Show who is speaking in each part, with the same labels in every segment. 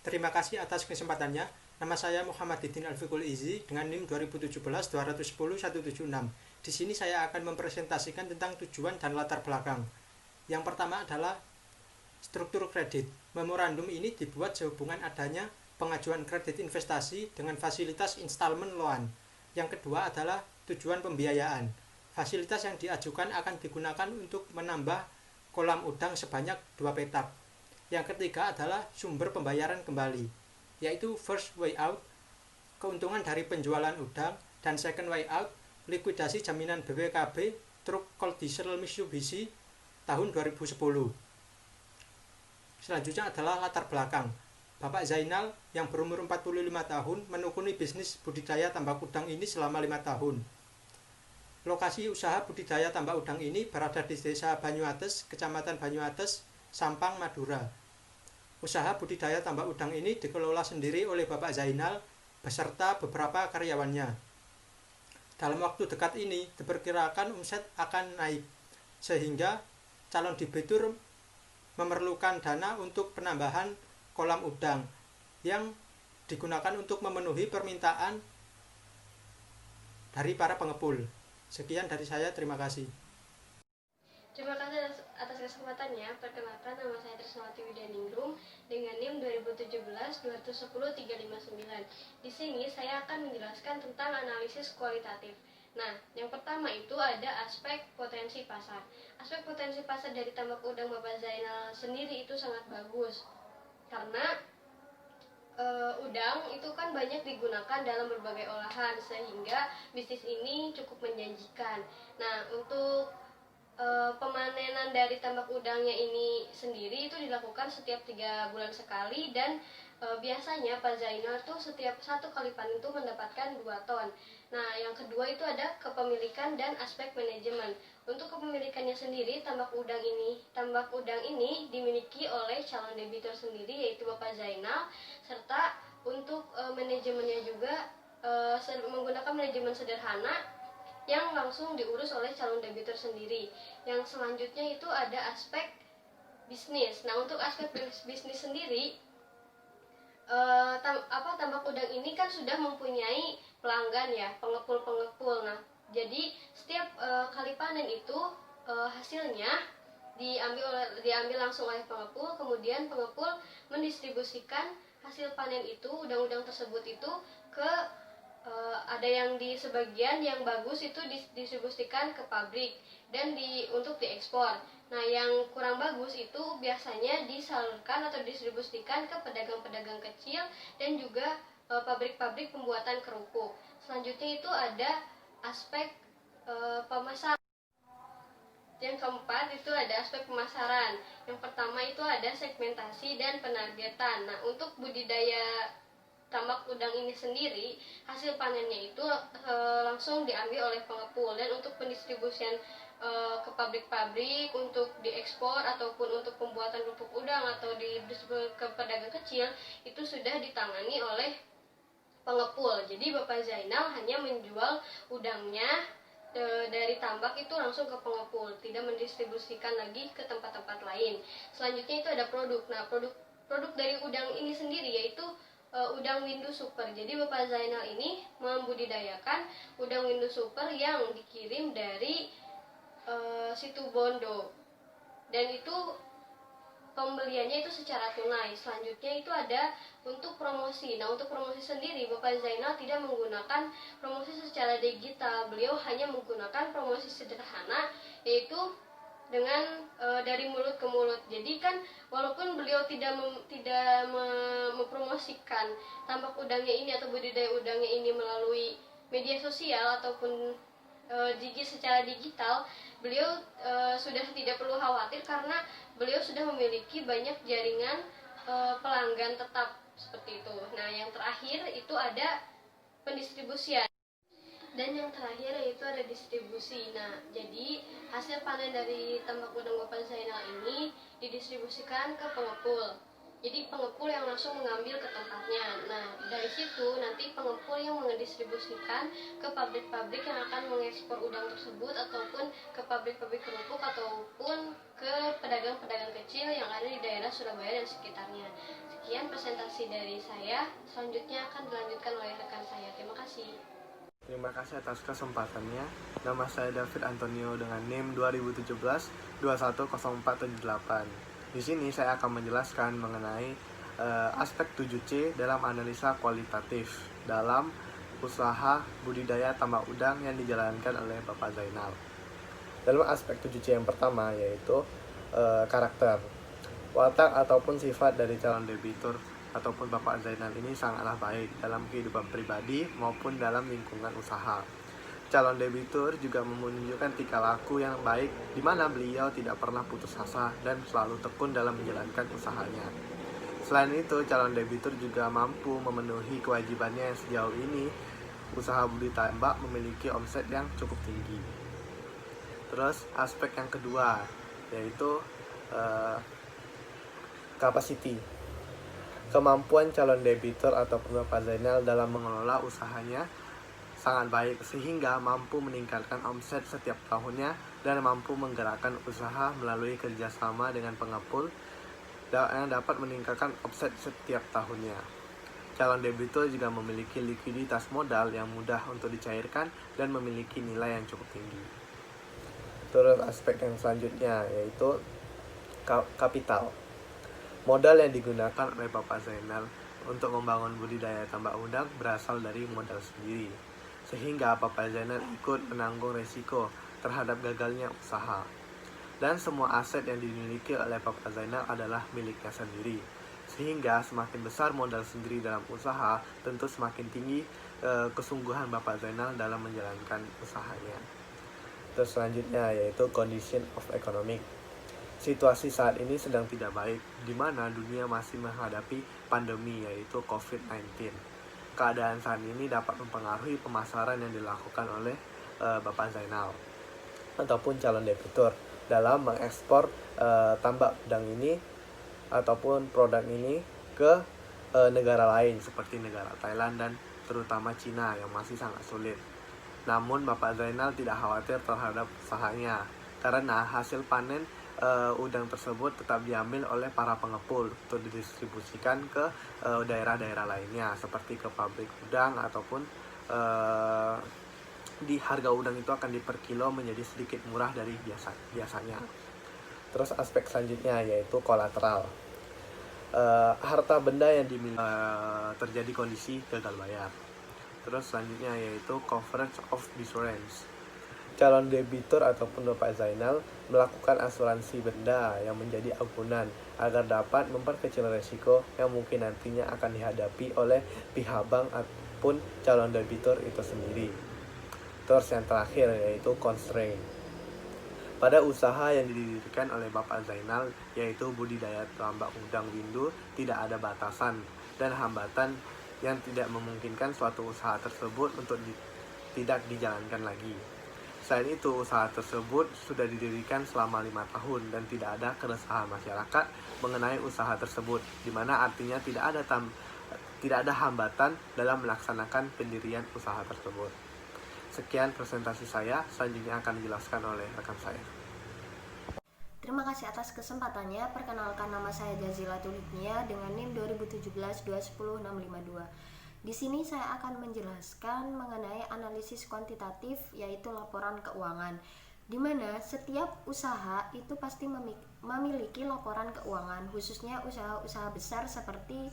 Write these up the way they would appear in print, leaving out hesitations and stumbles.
Speaker 1: Terima kasih atas kesempatannya. Nama saya Muhammad Didin Alfiqul Izi dengan NIM 2017-210-176. Di sini saya akan mempresentasikan tentang tujuan dan latar belakang. Yang pertama adalah struktur kredit. Memorandum ini dibuat sehubungan adanya pengajuan kredit investasi dengan fasilitas installment loan. Yang kedua adalah tujuan pembiayaan. Fasilitas yang diajukan akan digunakan untuk menambah kolam udang sebanyak 2 petak. Yang ketiga adalah sumber pembayaran kembali, yaitu first way out, keuntungan dari penjualan udang, dan second way out, likuidasi jaminan BWKB truk cold diesel Mitsubishi tahun 2010. Selanjutnya adalah latar belakang. Bapak Zainal yang berumur 45 tahun menekuni bisnis budidaya tambak udang ini selama 5 tahun. Lokasi usaha budidaya tambak udang ini berada di Desa Banyuates, Kecamatan Banyuates, Sampang, Madura. Usaha budidaya tambak udang ini dikelola sendiri oleh Bapak Zainal beserta beberapa karyawannya. Dalam waktu dekat ini diperkirakan omset akan naik, sehingga calon debitur memerlukan dana untuk penambahan kolam udang yang digunakan untuk memenuhi permintaan dari para pengepul. Sekian dari saya, terima kasih.
Speaker 2: Terima kasih atas kesempatannya. Perkenalkan, nama saya Trisnawati Widianingrum dengan NIM 2017-210-359. Di sini saya akan menjelaskan tentang analisis kualitatif. Nah, yang pertama itu ada aspek potensi pasar. Aspek potensi pasar dari tambak udang Bapak Zainal sendiri itu sangat bagus. Karena udang itu kan banyak digunakan dalam berbagai olahan, sehingga bisnis ini cukup menjanjikan. Nah, untuk pemanenan dari tambak udangnya ini sendiri itu dilakukan setiap 3 bulan sekali, dan biasanya Pak Zainal tuh setiap 1 kali panen itu mendapatkan 2 ton. Nah, yang kedua itu ada kepemilikan dan aspek manajemen. Untuk kepemilikannya sendiri, tambak udang ini dimiliki oleh calon debitur sendiri, yaitu Bapak Zainal, serta untuk manajemennya juga menggunakan manajemen sederhana yang langsung diurus oleh calon debitur sendiri. Yang selanjutnya itu ada aspek bisnis. Nah, untuk aspek bisnis sendiri, tambak udang ini kan sudah mempunyai pelanggan ya, pengepul. Nah, jadi setiap kali panen itu hasilnya diambil langsung oleh pengepul, kemudian pengepul mendistribusikan hasil panen itu, udang-udang tersebut itu ke ada yang di sebagian yang bagus itu didistribusikan ke pabrik dan untuk diekspor. Nah, yang kurang bagus itu biasanya disalurkan atau didistribusikan ke pedagang-pedagang kecil dan juga pabrik-pabrik pembuatan kerupuk. Selanjutnya itu ada aspek pemasaran. Yang keempat itu ada aspek pemasaran. Yang pertama itu ada segmentasi dan penargetan. Nah, untuk budidaya tambak udang ini sendiri, hasil panennya itu langsung diambil oleh pengepul, dan untuk pendistribusian ke pabrik-pabrik untuk diekspor ataupun untuk pembuatan kerupuk udang atau ke pedagang kecil itu sudah ditangani oleh pengepul. Jadi Bapak Zainal hanya menjual udangnya dari tambak itu langsung ke pengepul, tidak mendistribusikan lagi ke tempat-tempat lain. Selanjutnya itu ada produk. Nah, produk dari udang ini sendiri yaitu udang Windu Super. Jadi Bapak Zainal ini membudidayakan udang Windu Super yang dikirim dari situ Bondo, dan itu pembeliannya itu secara tunai. Selanjutnya itu ada untuk promosi. Nah, untuk promosi sendiri Bapak Zainal tidak menggunakan promosi secara digital. Beliau hanya menggunakan promosi sederhana, yaitu dengan dari mulut ke mulut. Jadi kan walaupun beliau tidak mempromosikan tambak udangnya ini atau budidaya udangnya ini melalui media sosial ataupun secara digital, beliau sudah tidak perlu khawatir karena beliau sudah memiliki banyak jaringan pelanggan tetap seperti itu. Nah, yang terakhir itu ada pendistribusian. Dan yang terakhir yaitu ada distribusi. Nah, jadi hasil panen dari tambak udang Bapak Zainal ini didistribusikan ke pengepul. Jadi pengepul yang langsung mengambil ke tempatnya. Nah, dari situ nanti pengepul yang mendistribusikan ke pabrik-pabrik yang akan mengekspor udang tersebut, ataupun ke pabrik-pabrik kerupuk, ataupun ke pedagang-pedagang kecil yang ada di daerah Surabaya dan sekitarnya. Sekian presentasi dari saya. Selanjutnya akan dilanjutkan oleh rekan saya. Terima kasih.
Speaker 3: Terima kasih atas kesempatannya. Nama saya David Antonio dengan NIM 2017-210478. Di sini saya akan menjelaskan mengenai aspek 7C dalam analisa kualitatif dalam usaha budidaya tambak udang yang dijalankan oleh Bapak Zainal. Dalam aspek 7C yang pertama yaitu karakter. Watak ataupun sifat dari calon debitur ataupun Bapak Zainal ini sangatlah baik dalam kehidupan pribadi maupun dalam lingkungan usaha. Calon debitur juga menunjukkan tingkah laku yang baik di mana beliau tidak pernah putus asa dan selalu tekun dalam menjalankan usahanya. Selain itu, calon debitur juga mampu memenuhi kewajibannya yang sejauh ini usaha budidaya tambak memiliki omset yang cukup tinggi. Terus aspek yang kedua yaitu capacity. Kemampuan calon debitur ataupun Bapak Zainal dalam mengelola usahanya sangat baik sehingga mampu meningkatkan omset setiap tahunnya dan mampu menggerakkan usaha melalui kerjasama dengan pengepul yang dapat meningkatkan omset setiap tahunnya. Calon debitur juga memiliki likuiditas modal yang mudah untuk dicairkan dan memiliki nilai yang cukup tinggi. Terus aspek yang selanjutnya yaitu kapital. Modal yang digunakan oleh Bapak Zainal untuk membangun budidaya tambak udang berasal dari modal sendiri, sehingga Bapak Zainal ikut menanggung resiko terhadap gagalnya usaha. Dan semua aset yang dimiliki oleh Bapak Zainal adalah miliknya sendiri, sehingga semakin besar modal sendiri dalam usaha, tentu semakin tinggi kesungguhan Bapak Zainal dalam menjalankan usahanya. Terus selanjutnya yaitu condition of economic. Situasi saat ini sedang tidak baik, di mana dunia masih menghadapi pandemi yaitu COVID-19. Keadaan saat ini dapat mempengaruhi pemasaran yang dilakukan oleh Bapak Zainal ataupun calon debitur dalam mengekspor tambak udang ini ataupun produk ini ke negara lain seperti negara Thailand dan terutama Cina yang masih sangat sulit. Namun Bapak Zainal tidak khawatir terhadap usahanya karena hasil panen udang tersebut tetap diambil oleh para pengepul untuk didistribusikan ke daerah-daerah lainnya seperti ke pabrik udang ataupun di harga udang itu akan diper kilo menjadi sedikit murah dari biasanya. Terus aspek selanjutnya yaitu kolateral. Harta benda yang dimiliki terjadi kondisi gagal bayar. Terus selanjutnya yaitu coverage of insurance. Calon debitur ataupun Bapak Zainal melakukan asuransi benda yang menjadi agunan agar dapat memperkecil resiko yang mungkin nantinya akan dihadapi oleh pihak bank ataupun calon debitur itu sendiri. Terus yang terakhir yaitu constraint. Pada usaha yang didirikan oleh Bapak Zainal yaitu budidaya tambak udang windu tidak ada batasan dan hambatan yang tidak memungkinkan suatu usaha tersebut untuk tidak dijalankan lagi. Selain itu, usaha tersebut sudah didirikan selama 5 tahun dan tidak ada keresahan masyarakat mengenai usaha tersebut, di mana artinya tidak ada hambatan dalam melaksanakan pendirian usaha tersebut. Sekian presentasi saya, selanjutnya akan dijelaskan oleh rekan saya.
Speaker 4: Terima kasih atas kesempatannya. Perkenalkan, nama saya Jazila Tulitnia dengan NIM 2017-210652. Di sini saya akan menjelaskan mengenai analisis kuantitatif yaitu laporan keuangan, di mana setiap usaha itu pasti memiliki laporan keuangan, khususnya usaha-usaha besar seperti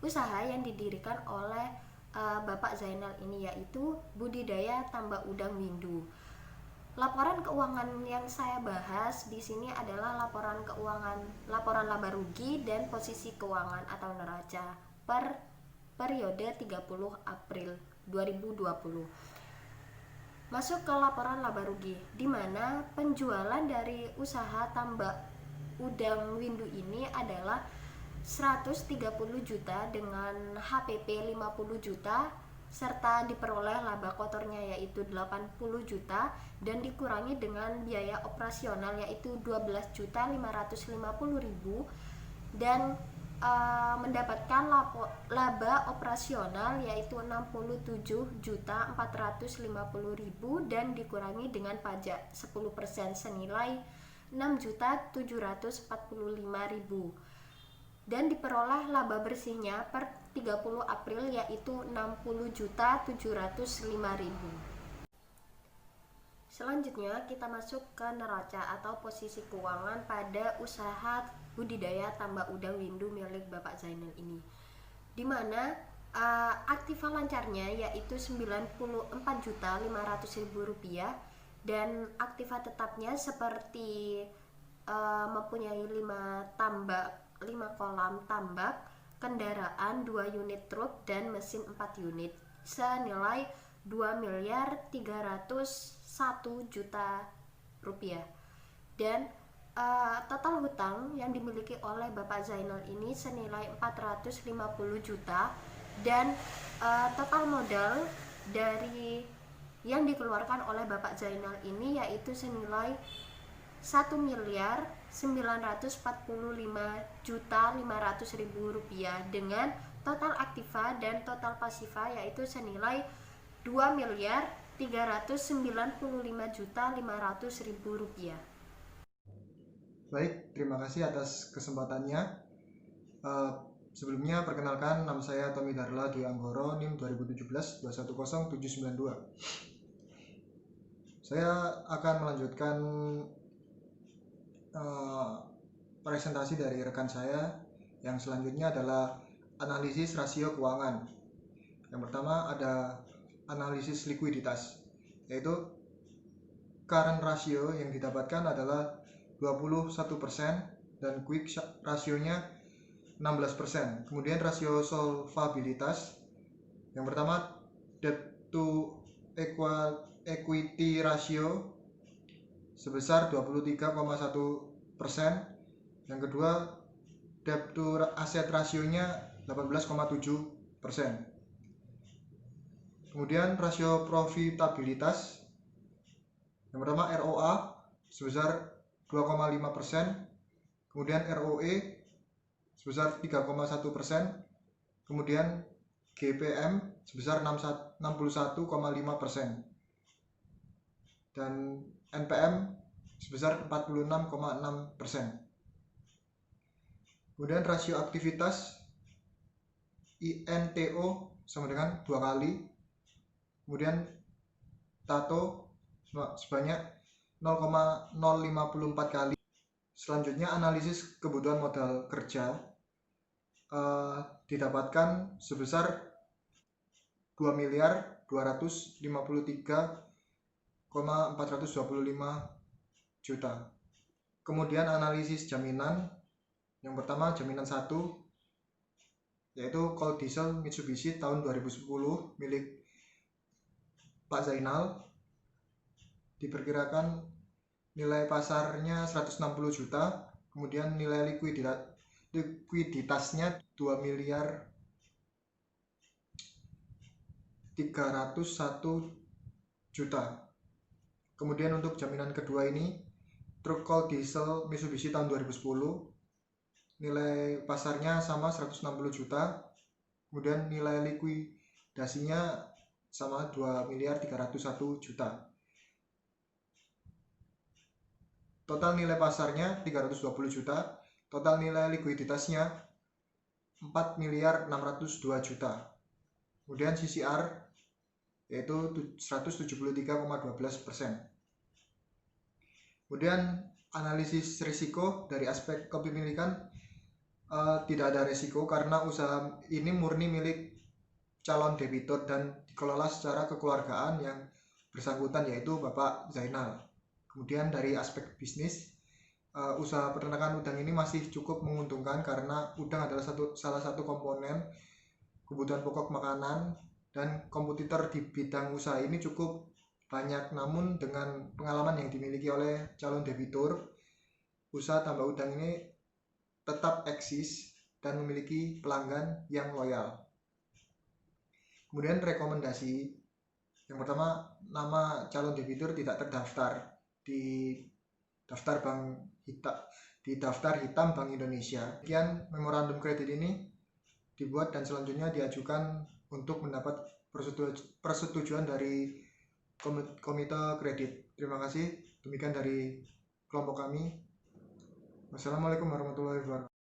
Speaker 4: usaha yang didirikan oleh Bapak Zainal ini yaitu budidaya tambak udang windu. Laporan keuangan yang saya bahas di sini adalah laporan keuangan, laporan laba rugi dan posisi keuangan atau neraca per periode 30 April 2020. Masuk ke laporan laba rugi, di mana penjualan dari usaha tambak udang windu ini adalah 130 juta dengan HPP 50 juta serta diperoleh laba kotornya yaitu 80 juta dan dikurangi dengan biaya operasional yaitu 12.550.000 dan mendapatkan laba operasional yaitu 67.450.000 dan dikurangi dengan pajak 10% senilai 6.745.000 dan diperoleh laba bersihnya per 30 April yaitu 60.705.000. Selanjutnya kita masuk ke neraca atau posisi keuangan pada usaha budidaya tambak udang windu milik Bapak Zainal ini, di mana aktiva lancarnya yaitu Rp94.500.000 dan aktiva tetapnya seperti mempunyai 5 kolam tambak, kendaraan 2 unit truk dan mesin 4 unit senilai Rp2.301.000.000 dan total hutang yang dimiliki oleh Bapak Zainal ini senilai 450 juta dan total modal dari yang dikeluarkan oleh Bapak Zainal ini yaitu senilai Rp1.945.500.000 dengan total aktiva dan total pasiva yaitu senilai Rp2.395.500.000.
Speaker 5: Baik, terima kasih atas kesempatannya. Sebelumnya perkenalkan, nama saya Tommy Darla Dwi Anggoro, NIM 2017 210792. Saya akan melanjutkan presentasi dari rekan saya. Yang selanjutnya adalah analisis rasio keuangan. Yang pertama ada analisis likuiditas, yaitu current ratio yang didapatkan adalah 21% dan quick rasionya 16%. Kemudian rasio solvabilitas, yang pertama debt to equity ratio sebesar 23,1%. Yang kedua debt to asset rasionya 18,7%. Kemudian rasio profitabilitas, yang pertama ROA sebesar 2,5%, kemudian ROE sebesar 3,1%, kemudian GPM sebesar 61,5% dan NPM sebesar 46,6%. Kemudian rasio aktivitas INTO sama dengan 2 kali. Kemudian TATO sebanyak 0,054 kali. Selanjutnya analisis kebutuhan modal kerja didapatkan sebesar 2.253.425.000.000. Kemudian analisis jaminan, yang pertama jaminan 1 yaitu Cold Diesel Mitsubishi tahun 2010 milik Pak Zainal, diperkirakan nilai pasarnya 160 juta, kemudian nilai likuiditasnya 2.301 juta. Kemudian untuk jaminan kedua ini truk Cold Diesel Mitsubishi tahun 2010, nilai pasarnya sama 160 juta, kemudian nilai likuidasinya sama 2.301 juta. Total nilai pasarnya 320 juta, total nilai likuiditasnya 4.602 juta. Kemudian CCR yaitu 173,12%. Kemudian analisis risiko dari aspek kepemilikan, tidak ada risiko karena usaha ini murni milik calon debitur dan dikelola secara kekeluargaan yang bersangkutan yaitu Bapak Zainal. Kemudian dari aspek bisnis, usaha peternakan udang ini masih cukup menguntungkan karena udang adalah salah satu komponen kebutuhan pokok makanan dan kompetitor di bidang usaha ini cukup banyak. Namun dengan pengalaman yang dimiliki oleh calon debitur, usaha tambak udang ini tetap eksis dan memiliki pelanggan yang loyal. Kemudian rekomendasi, yang pertama nama calon debitur tidak terdaftar di daftar di daftar hitam Bank Indonesia. Sekian memorandum kredit ini dibuat dan selanjutnya diajukan untuk mendapat persetujuan dari komite kredit. Terima kasih. Demikian dari kelompok kami. Wassalamualaikum warahmatullahi wabarakatuh.